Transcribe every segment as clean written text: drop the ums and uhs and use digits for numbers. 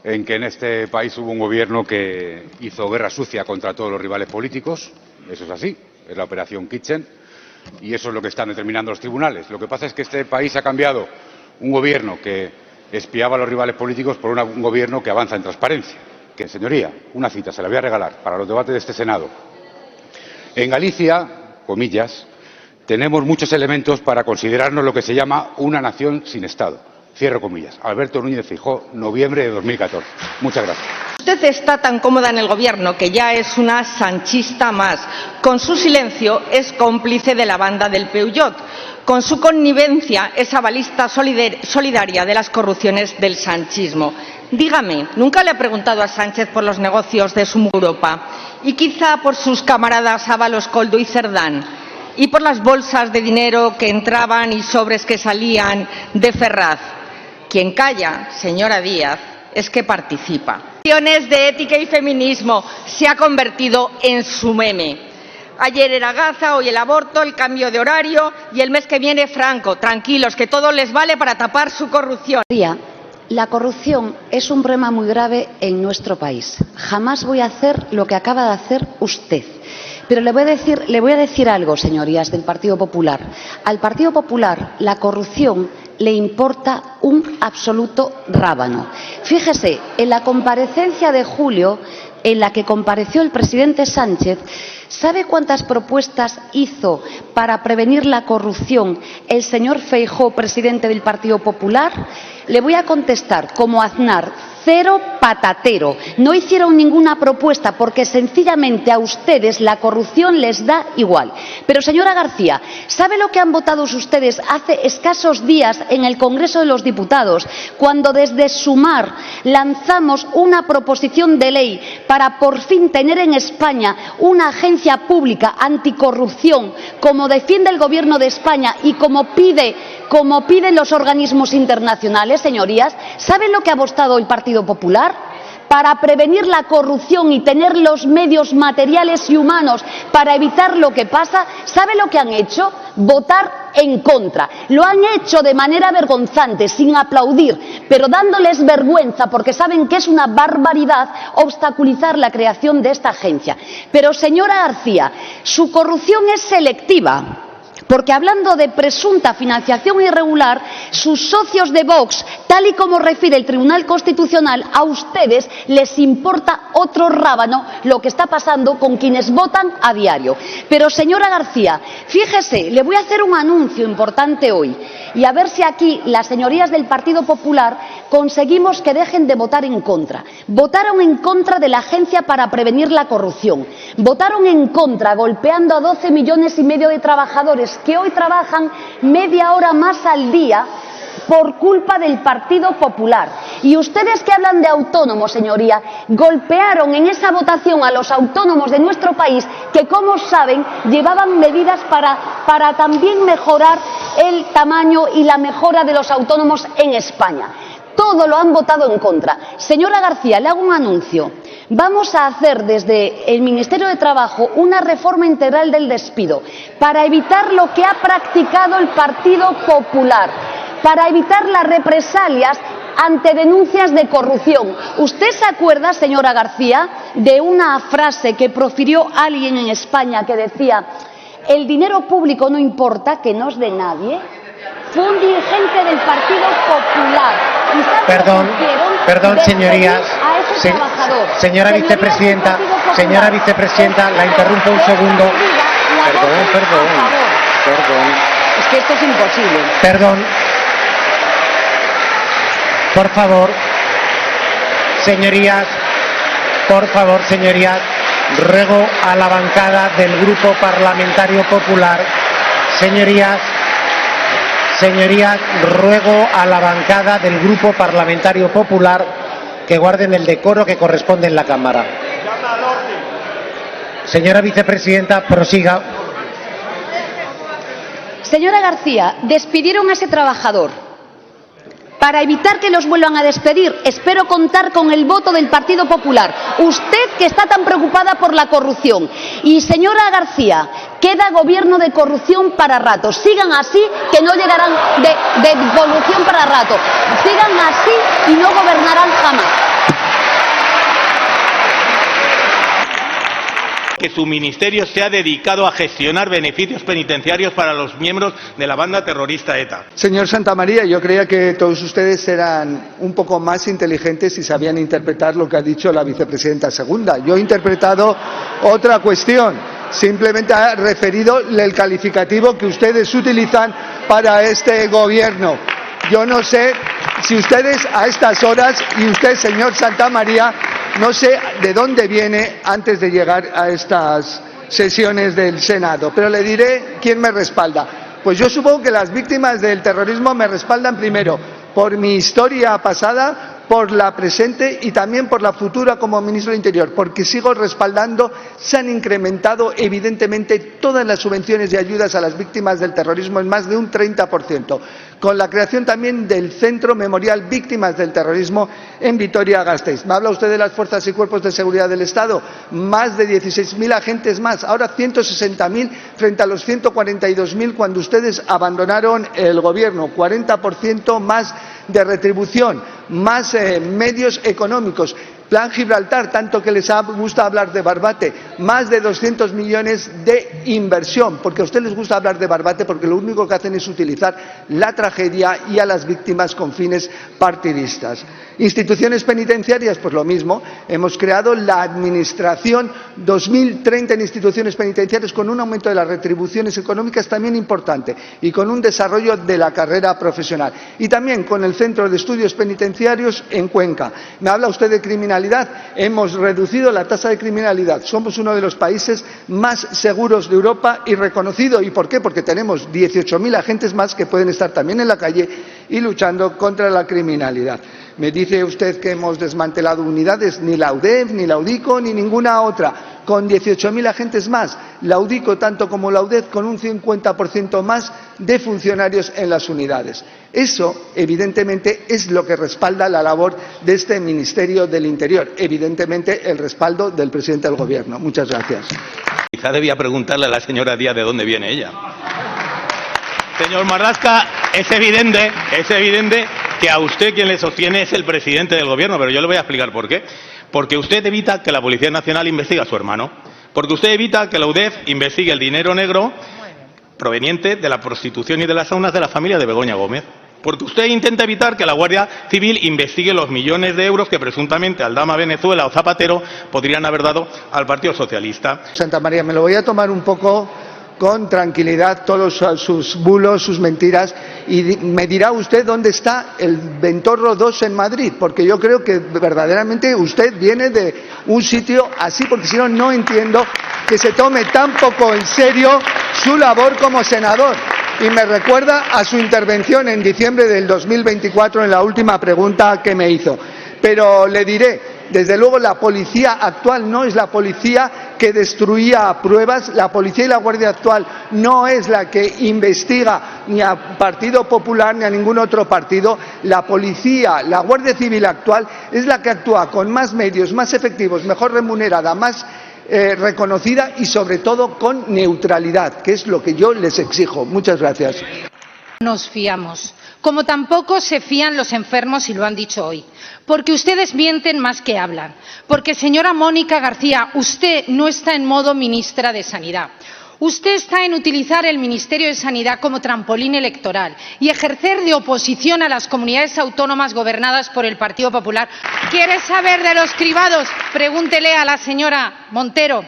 en que en este país hubo un gobierno que hizo guerra sucia contra todos los rivales políticos. Eso es así, es la operación Kitchen, y eso es lo que están determinando los tribunales. Lo que pasa es que este país ha cambiado un gobierno que espiaba a los rivales políticos por un gobierno que avanza en transparencia. Que, señoría, una cita, se la voy a regalar para los debates de este Senado. En Galicia, comillas, tenemos muchos elementos para considerarnos lo que se llama una nación sin Estado. Cierro comillas. Alberto Núñez Feijóo, noviembre de 2014. Muchas gracias. Usted está tan cómoda en el gobierno que ya es una sanchista más. Con su silencio es cómplice de la banda del Peuyot. Con su connivencia es avalista solidaria de las corrupciones del sanchismo. Dígame, ¿nunca le ha preguntado a Sánchez por los negocios de su Europa? Y quizá por sus camaradas Ábalos, Koldo y Cerdán. Y por las bolsas de dinero que entraban y sobres que salían de Ferraz. Quien calla, señora Díaz, es que participa. De ética y feminismo se ha convertido en su meme. Ayer era Gaza, hoy el aborto, el cambio de horario y el mes que viene Franco. Tranquilos, que todo les vale para tapar su corrupción. La corrupción es un problema muy grave en nuestro país. Jamás voy a hacer lo que acaba de hacer usted. Pero le voy a decir algo, señorías del Partido Popular. Al Partido Popular la corrupción le importa un absoluto rábano. Fíjese, en la comparecencia de julio, en la que compareció el presidente Sánchez, ¿sabe cuántas propuestas hizo para prevenir la corrupción el señor Feijóo, presidente del Partido Popular? Le voy a contestar como Aznar: cero patatero. No hicieron ninguna propuesta porque sencillamente a ustedes la corrupción les da igual. Pero, señora García, ¿sabe lo que han votado ustedes hace escasos días en el Congreso de los Diputados, cuando desde Sumar lanzamos una proposición de ley para por fin tener en España una agencia pública anticorrupción, como defiende el Gobierno de España y como piden los organismos internacionales, señorías? ¿Saben lo que ha votado el Partido Popular? Para prevenir la corrupción y tener los medios materiales y humanos para evitar lo que pasa, ¿sabe lo que han hecho? Votar en contra. Lo han hecho de manera vergonzante, sin aplaudir, pero dándoles vergüenza, porque saben que es una barbaridad obstaculizar la creación de esta agencia. Pero, señora García, su corrupción es selectiva. Porque hablando de presunta financiación irregular, sus socios de Vox, tal y como refiere el Tribunal Constitucional, a ustedes les importa otro rábano lo que está pasando con quienes votan a diario. Pero, señora García, fíjese, le voy a hacer un anuncio importante hoy y a ver si aquí las señorías del Partido Popular conseguimos que dejen de votar en contra. Votaron en contra de la Agencia para Prevenir la Corrupción. Votaron en contra, golpeando a 12,5 millones de trabajadores que hoy trabajan media hora más al día por culpa del Partido Popular. Y ustedes que hablan de autónomos, señoría, golpearon en esa votación a los autónomos de nuestro país, que, como saben, llevaban medidas para también mejorar el tamaño y la mejora de los autónomos en España. Todo lo han votado en contra. Señora García, le hago un anuncio. Vamos a hacer desde el Ministerio de Trabajo una reforma integral del despido para evitar lo que ha practicado el Partido Popular, para evitar las represalias ante denuncias de corrupción. ¿Usted se acuerda, señora García, de una frase que profirió alguien en España que decía: el dinero público no importa, que no es de nadie? Fue un dirigente del Partido Popular. Perdón, señorías. Señora vicepresidenta, la interrumpo un segundo. Perdón. Es que esto es imposible. Perdón. Por favor, señorías, ruego a la bancada del Grupo Parlamentario Popular, señorías, ruego a la bancada del Grupo Parlamentario Popular que guarden el decoro que corresponde en la Cámara. Señora vicepresidenta, prosiga. Señora García, despidieron a ese trabajador. Para evitar que los vuelvan a despedir, espero contar con el voto del Partido Popular. Usted, que está tan preocupada por la corrupción. Y, señora García, queda gobierno de corrupción para rato. Sigan así, que no llegarán de evolución para rato. Sigan así y no gobernarán jamás. que su ministerio se ha dedicado a gestionar beneficios penitenciarios para los miembros de la banda terrorista ETA. Señor Santamaría, yo creía que todos ustedes eran un poco más inteligentes y sabían interpretar lo que ha dicho la vicepresidenta segunda. Yo he interpretado otra cuestión. Simplemente ha referido el calificativo que ustedes utilizan para este gobierno. Yo no sé si ustedes a estas horas, y usted, señor Santamaría, no sé de dónde viene antes de llegar a estas sesiones del Senado, pero le diré quién me respalda. Pues yo supongo que las víctimas del terrorismo me respaldan primero por mi historia pasada, por la presente y también por la futura como ministro del Interior, porque sigo respaldando, se han incrementado evidentemente todas las subvenciones y ayudas a las víctimas del terrorismo en más de un 30%, con la creación también del Centro Memorial Víctimas del Terrorismo en Vitoria-Gasteiz. Me habla usted de las fuerzas y cuerpos de seguridad del Estado, más de 16.000 agentes más, ahora 160.000 frente a los 142.000 cuando ustedes abandonaron el gobierno, 40% más de retribución, más medios económicos. Plan Gibraltar, tanto que les gusta hablar de Barbate, más de 200 millones de inversión, porque a ustedes les gusta hablar de Barbate porque lo único que hacen es utilizar la tragedia y a las víctimas con fines partidistas. Instituciones penitenciarias, pues lo mismo, hemos creado la administración, 2.030 en instituciones penitenciarias con un aumento de las retribuciones económicas también importante y con un desarrollo de la carrera profesional. Y también con el Centro de Estudios Penitenciarios en Cuenca. Me habla usted de criminalidad. Hemos reducido la tasa de criminalidad. Somos uno de los países más seguros de Europa y reconocido. ¿Y por qué? Porque tenemos 18.000 agentes más que pueden estar también en la calle y luchando contra la criminalidad. Me dice usted que hemos desmantelado unidades, ni la UDEF, ni la UDICO, ni ninguna otra, con 18.000 agentes más. La UDICO, tanto como la UDEF, con un 50% más de funcionarios en las unidades. Eso, evidentemente, es lo que respalda la labor de este Ministerio del Interior. Evidentemente, el respaldo del presidente del Gobierno. Muchas gracias. Quizá debía preguntarle a la señora Díaz de dónde viene ella. Señor Marlaska, es evidente que a usted quien le sostiene es el presidente del Gobierno, pero yo le voy a explicar por qué. Porque usted evita que la Policía Nacional investigue a su hermano. Porque usted evita que la UDEF investigue el dinero negro proveniente de la prostitución y de las saunas de la familia de Begoña Gómez. Porque usted intenta evitar que la Guardia Civil investigue los millones de euros que presuntamente Aldama, Venezuela o Zapatero podrían haber dado al Partido Socialista. Santamaría, me lo voy a tomar un poco con tranquilidad, todos sus bulos, sus mentiras, y me dirá usted dónde está el Ventorro 2 en Madrid, porque yo creo que verdaderamente usted viene de un sitio así, porque si no, no entiendo que se tome tan poco en serio su labor como senador. Y me recuerda a su intervención en diciembre del 2024 en la última pregunta que me hizo. Pero le diré, desde luego la policía actual no es la policía que destruía pruebas, la policía y la Guardia actual no es la que investiga ni a Partido Popular ni a ningún otro partido. La policía, la Guardia Civil actual es la que actúa con más medios, más efectivos, mejor remunerada, más reconocida y sobre todo con neutralidad, que es lo que yo les exijo. Muchas gracias. Nos fiamos, como tampoco se fían los enfermos y lo han dicho hoy, porque ustedes mienten más que hablan, porque señora Mónica García, usted no está en modo ministra de Sanidad. Usted está en utilizar el Ministerio de Sanidad como trampolín electoral y ejercer de oposición a las comunidades autónomas gobernadas por el Partido Popular. ¿Quiere saber de los cribados? Pregúntele a la señora Montero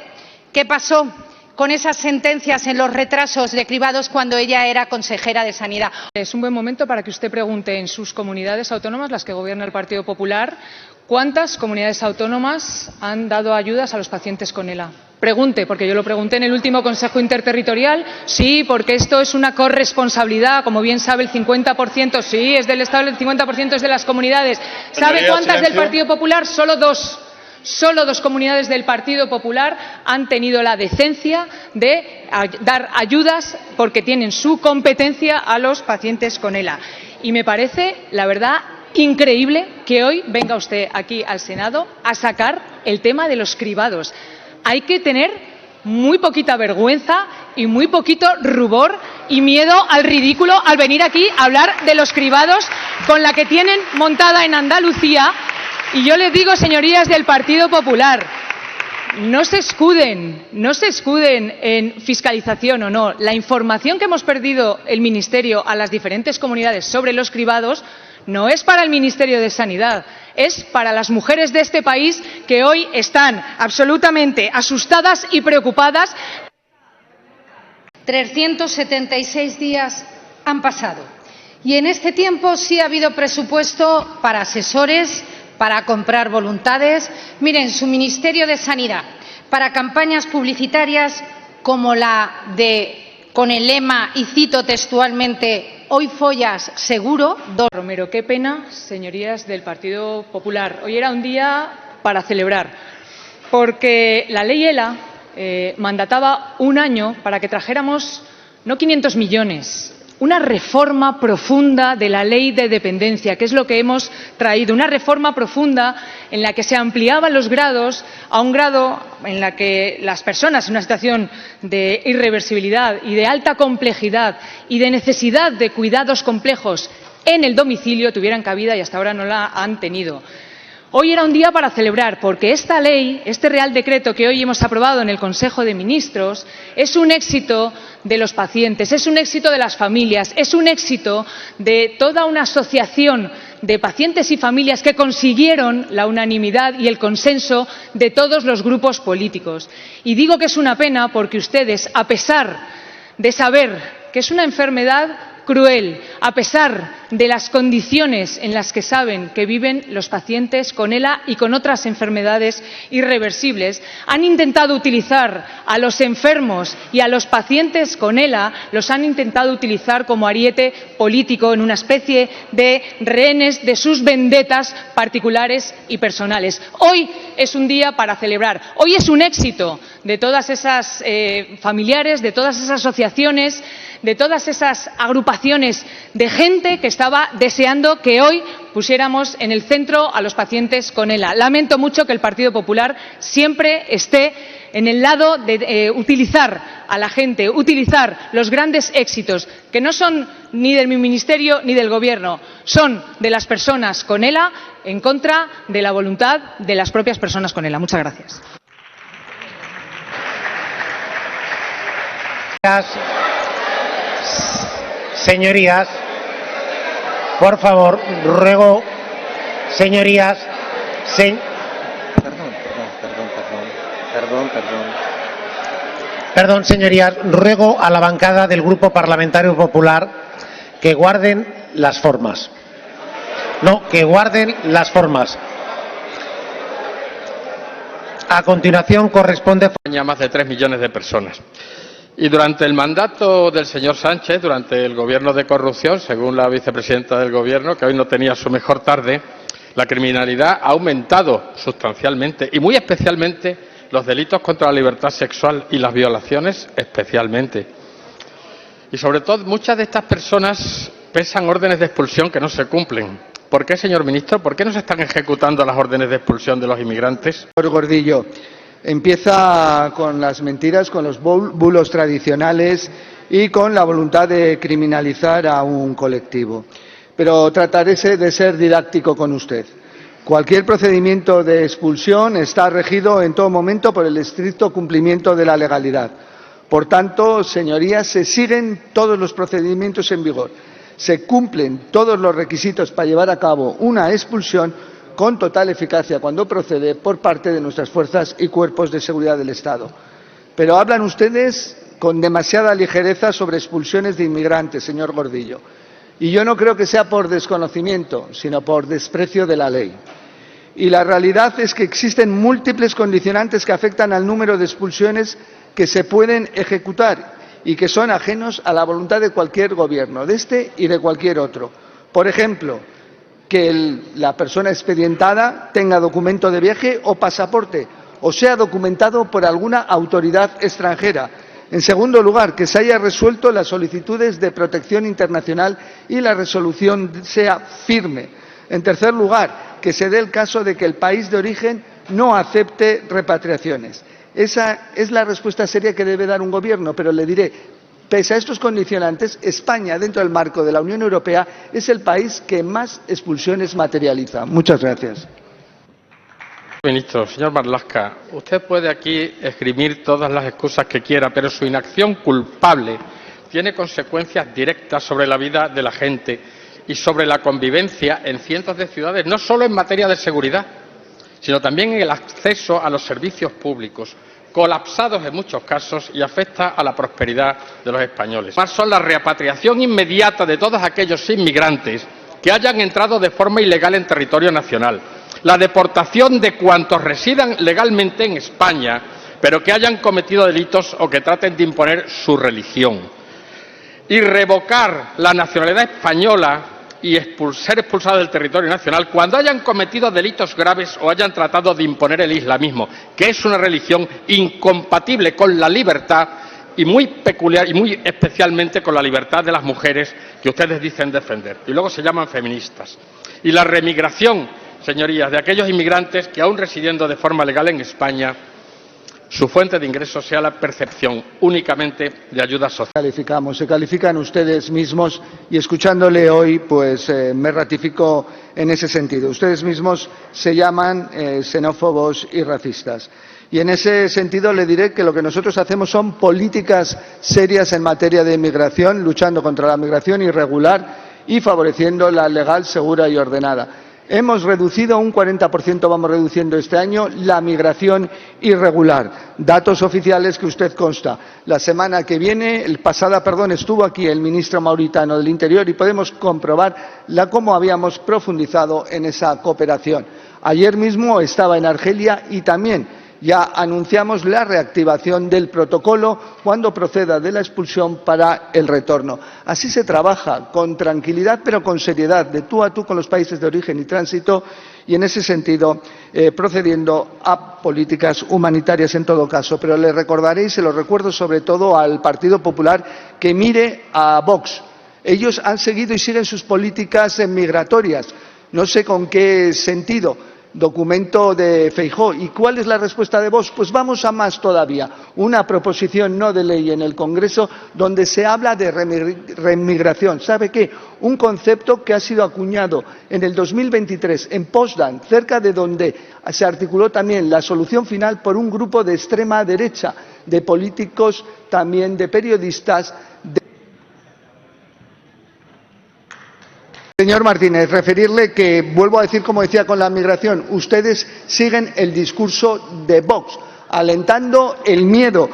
qué pasó con esas sentencias en los retrasos de cribados cuando ella era consejera de Sanidad. Es un buen momento para que usted pregunte en sus comunidades autónomas, las que gobierna el Partido Popular, ¿cuántas comunidades autónomas han dado ayudas a los pacientes con ELA? Pregunte, porque yo lo pregunté en el último Consejo Interterritorial. Sí, porque esto es una corresponsabilidad, como bien sabe, el 50%, sí, es del Estado, el 50% es de las comunidades. ¿Sabe cuántas del Partido Popular? Solo dos. Solo dos comunidades del Partido Popular han tenido la decencia de dar ayudas porque tienen su competencia a los pacientes con ELA. Y me parece, la verdad, increíble que hoy venga usted aquí al Senado a sacar el tema de los cribados. Hay que tener muy poquita vergüenza y muy poquito rubor y miedo al ridículo al venir aquí a hablar de los cribados con la que tienen montada en Andalucía. Y yo les digo, señorías del Partido Popular, no se escuden en fiscalización o no. La información que hemos perdido el Ministerio a las diferentes comunidades sobre los cribados no es para el Ministerio de Sanidad, es para las mujeres de este país que hoy están absolutamente asustadas y preocupadas. 376 días han pasado y en este tiempo sí ha habido presupuesto para asesores, para comprar voluntades. Miren, su Ministerio de Sanidad, para campañas publicitarias como la con el lema, y cito textualmente, hoy follas seguro. Romero, qué pena, señorías del Partido Popular. Hoy era un día para celebrar, porque la ley ELA mandataba un año para que trajéramos no 500 millones, una reforma profunda de la ley de dependencia, que es lo que hemos traído, una reforma profunda en la que se ampliaban los grados a un grado en la que las personas en una situación de irreversibilidad y de alta complejidad y de necesidad de cuidados complejos en el domicilio tuvieran cabida, y hasta ahora no la han tenido. Hoy era un día para celebrar, porque esta ley, este Real Decreto que hoy hemos aprobado en el Consejo de Ministros, es un éxito de los pacientes, es un éxito de las familias, es un éxito de toda una asociación de pacientes y familias que consiguieron la unanimidad y el consenso de todos los grupos políticos. Y digo que es una pena porque ustedes, a pesar de saber que es una enfermedad cruel, a pesar de las condiciones en las que saben que viven los pacientes con ELA y con otras enfermedades irreversibles, han intentado utilizar a los enfermos y a los pacientes con ELA, los han intentado utilizar como ariete político en una especie de rehenes de sus vendetas particulares y personales. Hoy es un día para celebrar, hoy es un éxito de todas esas familiares, de todas esas asociaciones, de todas esas agrupaciones de gente que estaba deseando que hoy pusiéramos en el centro a los pacientes con ELA. Lamento mucho que el Partido Popular siempre esté en el lado de utilizar a la gente, utilizar los grandes éxitos, que no son ni de mi ministerio ni del Gobierno, son de las personas con ELA, en contra de la voluntad de las propias personas con ELA. Muchas gracias. Señorías, por favor, ruego, señorías, Perdón, señorías, ruego a la bancada del Grupo Parlamentario Popular que guarden las formas. No, que guarden las formas. A continuación corresponde... Más de 3 millones de personas. Y durante el mandato del señor Sánchez, durante el gobierno de corrupción, según la vicepresidenta del Gobierno, que hoy no tenía su mejor tarde, la criminalidad ha aumentado sustancialmente y muy especialmente los delitos contra la libertad sexual y las violaciones especialmente. Y sobre todo muchas de estas personas pesan órdenes de expulsión que no se cumplen. ¿Por qué, señor ministro? ¿Por qué no se están ejecutando las órdenes de expulsión de los inmigrantes? Señor Gordillo, empieza con las mentiras, con los bulos tradicionales y con la voluntad de criminalizar a un colectivo. Pero trataré de ser didáctico con usted. Cualquier procedimiento de expulsión está regido en todo momento por el estricto cumplimiento de la legalidad. Por tanto, señorías, se siguen todos los procedimientos en vigor. Se cumplen todos los requisitos para llevar a cabo una expulsión con total eficacia cuando procede por parte de nuestras fuerzas y cuerpos de seguridad del Estado. Pero hablan ustedes con demasiada ligereza sobre expulsiones de inmigrantes, señor Gordillo. Y yo no creo que sea por desconocimiento, sino por desprecio de la ley. Y la realidad es que existen múltiples condicionantes que afectan al número de expulsiones que se pueden ejecutar y que son ajenos a la voluntad de cualquier gobierno, de este y de cualquier otro. Por ejemplo, que la persona expedientada tenga documento de viaje o pasaporte, o sea documentado por alguna autoridad extranjera. En segundo lugar, que se haya resuelto las solicitudes de protección internacional y la resolución sea firme. En tercer lugar, que se dé el caso de que el país de origen no acepte repatriaciones. Esa es la respuesta seria que debe dar un gobierno, pero le diré, pese a estos condicionantes, España, dentro del marco de la Unión Europea, es el país que más expulsiones materializa. Muchas gracias. Ministro, señor Marlaska, usted puede aquí esgrimir todas las excusas que quiera, pero su inacción culpable tiene consecuencias directas sobre la vida de la gente y sobre la convivencia en cientos de ciudades, no solo en materia de seguridad, sino también en el acceso a los servicios públicos, colapsados en muchos casos, y afecta a la prosperidad de los españoles. Más son la repatriación inmediata de todos aquellos inmigrantes que hayan entrado de forma ilegal en territorio nacional, la deportación de cuantos residan legalmente en España, pero que hayan cometido delitos o que traten de imponer su religión, y revocar la nacionalidad española y ser expulsados del territorio nacional cuando hayan cometido delitos graves o hayan tratado de imponer el islamismo, que es una religión incompatible con la libertad y muy peculiar y muy especialmente con la libertad de las mujeres que ustedes dicen defender. Y luego se llaman feministas. Y la remigración, señorías, de aquellos inmigrantes que, aun residiendo de forma legal en España, su fuente de ingresos sea la percepción únicamente de ayuda social. Se califican ustedes mismos y escuchándole hoy pues me ratifico en ese sentido. Ustedes mismos se llaman xenófobos y racistas. Y en ese sentido le diré que lo que nosotros hacemos son políticas serias en materia de inmigración, luchando contra la migración irregular y favoreciendo la legal, segura y ordenada. Hemos reducido un 40%, vamos reduciendo este año, la migración irregular. Datos oficiales que usted consta. La semana que viene, estuvo aquí el ministro mauritano del Interior y podemos comprobar cómo habíamos profundizado en esa cooperación. Ayer mismo estaba en Argelia y también ya anunciamos la reactivación del protocolo cuando proceda de la expulsión para el retorno. Así se trabaja con tranquilidad pero con seriedad, de tú a tú con los países de origen y tránsito y en ese sentido procediendo a políticas humanitarias en todo caso. Pero le recordaré y se lo recuerdo sobre todo al Partido Popular que mire a Vox. Ellos han seguido y siguen sus políticas migratorias. No sé con qué sentido. Documento de Feijóo. ¿Y cuál es la respuesta de Vox? Pues vamos a más todavía. Una proposición no de ley en el Congreso donde se habla de remigración. ¿Sabe qué? Un concepto que ha sido acuñado en el 2023 en Potsdam, cerca de donde se articuló también la solución final por un grupo de extrema derecha, de políticos, también de periodistas. Señor Martínez, referirle que, vuelvo a decir como decía con la migración, ustedes siguen el discurso de Vox, alentando el miedo,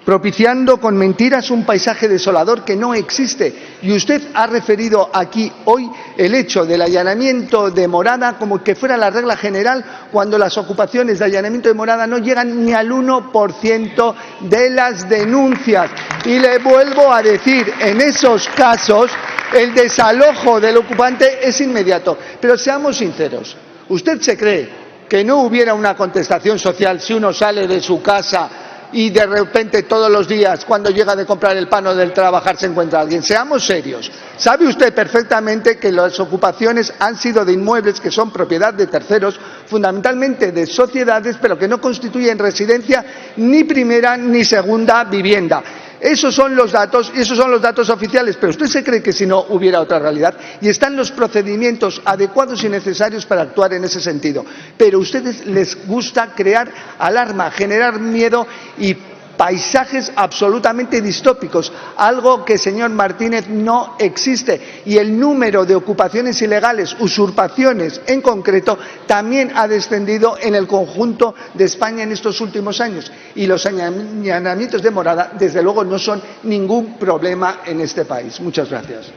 propiciando con mentiras un paisaje desolador que no existe. Y usted ha referido aquí hoy el hecho del allanamiento de morada como que fuera la regla general, cuando las ocupaciones de allanamiento de morada no llegan ni al 1% de las denuncias. Y le vuelvo a decir, en esos casos el desalojo del ocupante es inmediato. Pero seamos sinceros, ¿usted se cree que no hubiera una contestación social si uno sale de su casa y de repente todos los días cuando llega de comprar el pan o del trabajar se encuentra alguien? Seamos serios. Sabe usted perfectamente que las ocupaciones han sido de inmuebles que son propiedad de terceros, fundamentalmente de sociedades, pero que no constituyen residencia ni primera ni segunda vivienda. Esos son los datos y esos son los datos oficiales, pero usted se cree que si no hubiera otra realidad y están los procedimientos adecuados y necesarios para actuar en ese sentido. Pero a ustedes les gusta crear alarma, generar miedo y paisajes absolutamente distópicos, algo que, señor Martínez, no existe. Y el número de ocupaciones ilegales, usurpaciones en concreto, también ha descendido en el conjunto de España en estos últimos años. Y los allanamientos de morada, desde luego, no son ningún problema en este país. Muchas gracias.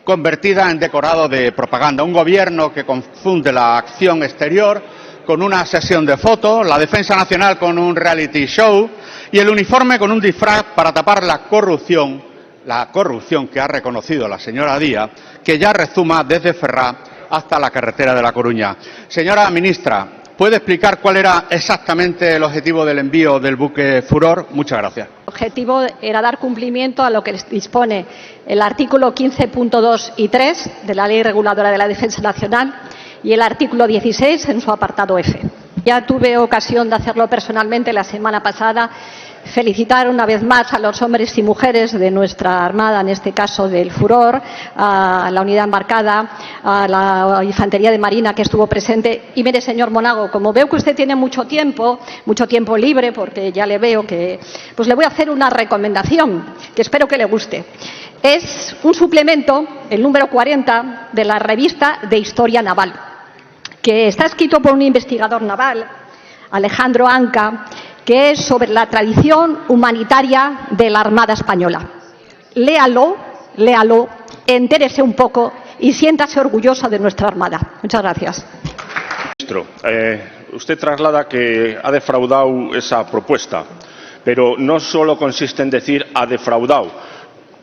Convertida en decorado de propaganda. Un gobierno que confunde la acción exterior con una sesión de fotos, la defensa nacional con un reality show y el uniforme con un disfraz para tapar la corrupción que ha reconocido la señora Díaz, que ya rezuma desde Ferraz hasta la carretera de La Coruña. Señora ministra, ¿puede explicar cuál era exactamente el objetivo del envío del buque Furor? Muchas gracias. El objetivo era dar cumplimiento a lo que dispone el artículo 15.2 y 3 de la Ley Reguladora de la Defensa Nacional y el artículo 16 en su apartado F. Ya tuve ocasión de hacerlo personalmente la semana pasada. Felicitar una vez más a los hombres y mujeres de nuestra Armada, en este caso del Furor, a la unidad embarcada, a la Infantería de Marina que estuvo presente. Y mire, señor Monago, como veo que usted tiene mucho tiempo libre, porque ya le veo que... Pues le voy a hacer una recomendación que espero que le guste. Es un suplemento, el número 40, de la revista de Historia Naval, que está escrito por un investigador naval, Alejandro Anca, que es sobre la tradición humanitaria de la Armada Española. Léalo, entérese un poco y siéntase orgulloso de nuestra Armada. Muchas gracias. Ministro, usted traslada que ha defraudado esa propuesta, pero no solo consiste en decir ha defraudado,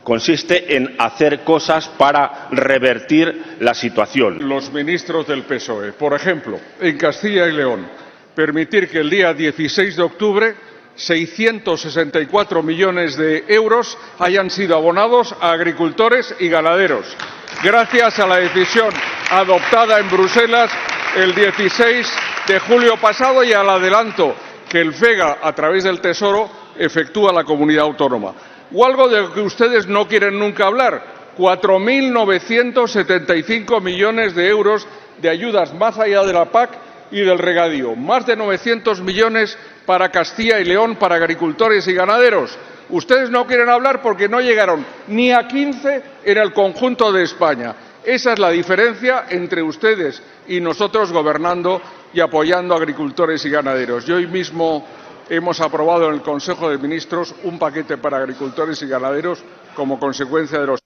consiste en hacer cosas para revertir la situación. Los ministros del PSOE, por ejemplo, en Castilla y León, permitir que el día 16 de octubre 664 millones de euros hayan sido abonados a agricultores y ganaderos, gracias a la decisión adoptada en Bruselas el 16 de julio pasado y al adelanto que el FEGA, a través del Tesoro, efectúa a la comunidad autónoma. O algo de lo que ustedes no quieren nunca hablar, 4.975 millones de euros de ayudas más allá de la PAC y del regadío, más de 900 millones para Castilla y León, para agricultores y ganaderos. Ustedes no quieren hablar porque no llegaron ni a 15 en el conjunto de España. Esa es la diferencia entre ustedes y nosotros gobernando y apoyando a agricultores y ganaderos. Y hoy mismo hemos aprobado en el Consejo de Ministros un paquete para agricultores y ganaderos como consecuencia de los...